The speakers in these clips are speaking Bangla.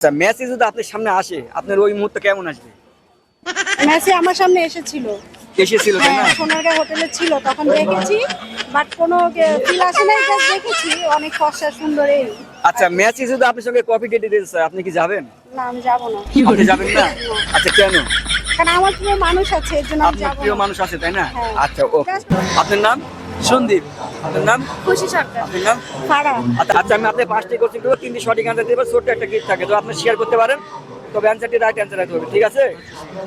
আচ্ছা মেসি যদি আপনার সামনে আসে আপনার ওই মুহূর্তে কেমন আসবে? মেসি আমার সামনে এসেছিল, তাই না? সোনারগাঁ হোটেলে ছিল, তখন দেখেছি, বাট কোনো ফিল আসে নাই, জাস্ট দেখেছি অনেক ফর্সা সুন্দর। আচ্ছা মেসি যদি আপনার সঙ্গে কফি ডেটে দিতে চায় আপনি কি যাবেন? না, আমি যাবো না। আপনি যাবেন না? আচ্ছা কেন? কারণ আমার প্রিয় মানুষ আছে, এর জন্য আমি আপনার যাবো প্রিয় না। মানুষ আছে তাই না? হ্যাঁ। আচ্ছা ওকে। আপনার নাম? সন্দীপ। আপনার নাম? খুশি সরকার। আপনার নাম? ফারা। আচ্ছা আমি আপনার 5টি কোশ্চেন করব, 3টি সঠিক অ্যান্সার দেব, ছোট্ট একটা গিফট থাকে, তো আপনি শেয়ার করতে পারেন, তবে অ্যান্সারটি রাইট অ্যান্সার রাখতে হবে, ঠিক আছে?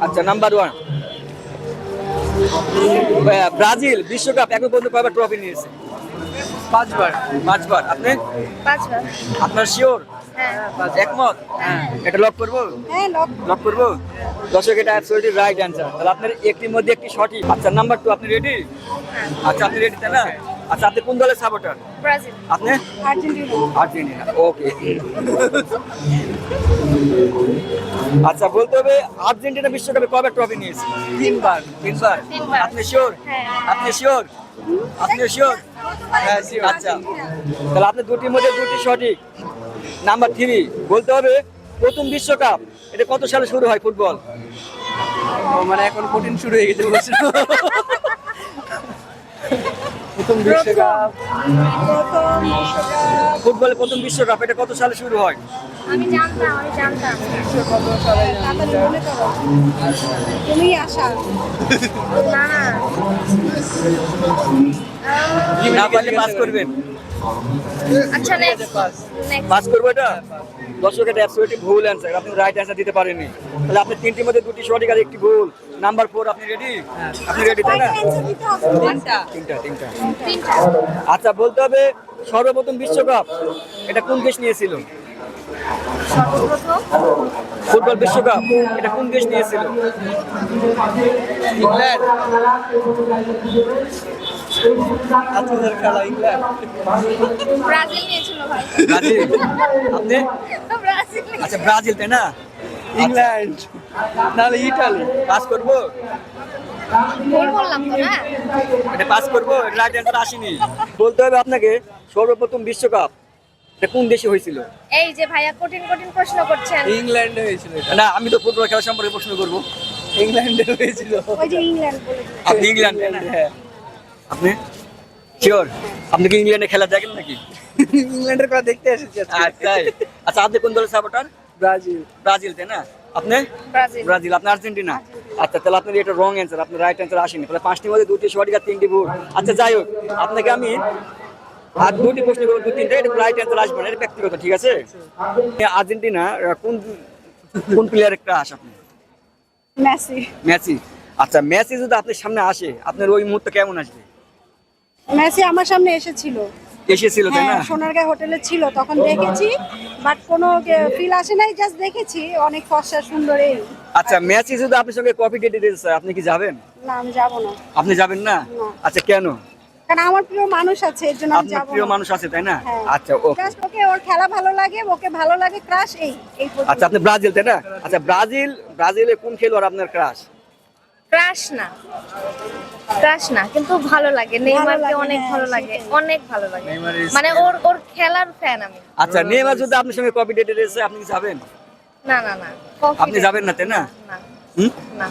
আচ্ছা নাম্বার 1, ব্রাজিল বিশ্বকাপ এখন পর্যন্ত কয়বার ট্রফি নিয়েছে? 5বার। 5বার। আপনি? 5বার। আপনার শিওর? হ্যাঁ। একমত? এটা লক করবো? হ্যাঁ, লক করবো? দর্শক এটা অ্যাবসলিউটলি রাইট অ্যান্সার, তাহলে আপনার একটির মধ্যে একটি সঠিক। আচ্ছা নাম্বার 2, আপনি রেডি? আচ্ছা আপনি রেডি তাই না? আচ্ছা আপনি কোন দলের সাপোর্টার? ব্রাজিল। আপনি? আর্জেন্টিনা। আর্জেন্টিনা, ওকে। আচ্ছা বলতে হবে আর্জেন্টিনা বিশ্বকাপে কবে ট্রফি নিয়েছে? 3বার। 3বার। তিনবার। আপনি শিওর? হ্যাঁ। আপনি শিওর? আপনি শিওর? হ্যাঁ, sure। আচ্ছা তাহলে আপনি দুটির মধ্যে দুটি সঠিক। নাম্বার 3, বলতে হবে প্রথম বিশ্বকাপ এটা কত সালে শুরু হয় ফুটবল? মানে এখন কঠিন শুরু হয়ে গেছে প্রশ্ন। প্রথম বিশ্বকাপ ফুটবলের প্রথম বিশ্বকাপ এটা কত সালে শুরু হয়? আমি জানতাম। কত সালে তাড়াতাড়ি মনে করো, তুমি আশা। না, না পারলে পাস করবেন। আচ্ছা নেক্সট। পাস করবো এটা? দর্শক এটা অ্যাবসলিউটলি ভুল অ্যান্সার, আপনি রাইট অ্যান্সার দিতে পারেননি, তাহলে আপনি 3টির মধ্যে 2টি সঠিক আর একটি ভুল। নাম্বার 4, আপনি রেডি? আপনি রেডি তাই না? তিনটা। আচ্ছা বলতে হবে সর্বপ্রথম বিশ্বকাপ এটা কোন দেশ নিয়েছিল? সর্বপ্রথম ফুটবল বিশ্বকাপ এটা কোন দেশ নিয়েছিল? ইংল্যান্ড। আজকের খেলা ইংল্যান্ড। ব্রাজিল নিয়েছিল ভাই। ব্রাজিল। আপনি? ব্রাজিল। আচ্ছা ব্রাজিল তাই না? ইংল্যান্ড নাহলে ইটালি। পাস করবো? ভুল বললাম তো না? এটা পাস করবো? রাইট অ্যান্সার আসেনি। বলতে হবে আপনাকে সর্বপ্রথম বিশ্বকাপ এটা কোন দেশে হয়েছিল? এই যে ভাইয়া কঠিন কঠিন প্রশ্ন করছেন। ইংল্যান্ডে হয়েছিল এটা। না আমি তো ফুটবল খেলা সম্পর্কে প্রশ্ন করবো। ইংল্যান্ডে হয়েছিল। ওই যে ইংল্যান্ড বলে আপনি ইংল্যান্ড তাই না? হ্যাঁ। আপনি শিওর? আপনি কি ইংল্যান্ডে খেলা দেখেন নাকি? ইংল্যান্ডের কথা দেখতে এসেছি আজকে। আচ্ছা আচ্ছা আপনি কোন দলের সাপোর্টার? ব্রাজিল। ব্রাজিল তাই না? আপনি? ব্রাজিল। ব্রাজিল। আপনি আর্জেন্টিনা? আচ্ছা তাহলে আপনার এটা রং অ্যান্সার, আপনার রাইট অ্যান্সার আসেনি, তাহলে 5টির মধ্যে 2টি সঠিক আর 3টি ভুল। আচ্ছা যাই হোক, আপনাকে আমি আর 2টি প্রশ্ন করবো, 2-3টা, এটা রাইট অ্যান্সার আসবে না, এটা ব্যক্তিগত, ঠিক আছে? আর্জেন্টিনা কোন কোন প্লেয়ারের ক্রাশ আপনি? মেসি। মেসি। আচ্ছা মেসি যদি আপনার সামনে আসে আপনার ওই মুহূর্তে কেমন আসবে? মেসি আমার সামনে এসেছিল, এসেছিল তাই না? সোনারগাঁ হোটেলে ছিল, তখন দেখেছি, বাট কোনো ফিল আসে নাই, জাস্ট দেখেছি অনেক ফর্সা সুন্দর। আচ্ছা মেসি যদি আপনার সঙ্গে কফি ডেটে দিতে চায় আপনি কি যাবেন? না, আমি যাবো না। আপনি যাবেন না? না। আচ্ছা কেন? কারণ আমার প্রিয় মানুষ আছে, এর জন্য আমি আপনার যাবো প্রিয় না। মানুষ আছে তাই না? হ্যাঁ। আচ্ছা ওকে। জাস্ট ওর খেলা ভালো লাগে, ওকে ভালো লাগে, ক্রাশ এই পর্যন্ত। আচ্ছা আপনি ব্রাজিল তাই না? আচ্ছা ব্রাজিলে কোন খেলোয়াড় আপনার ক্রাশ? ক্রাশ না কিন্তু ভালো লাগে, নেইমারকে অনেক হ্যাঁ, ভালো লাগে, সেটাই। অনেক ভালো লাগে, নেইমার is মানে ওর খেলার ফ্যান আমি। আচ্ছা নেইমার যদি আপনার সঙ্গে কফি ডেটে দিতে চায় আপনি কি যাবেন? না হ্যাঁ। আপনি যাবেন না তাই না? না হুম? না।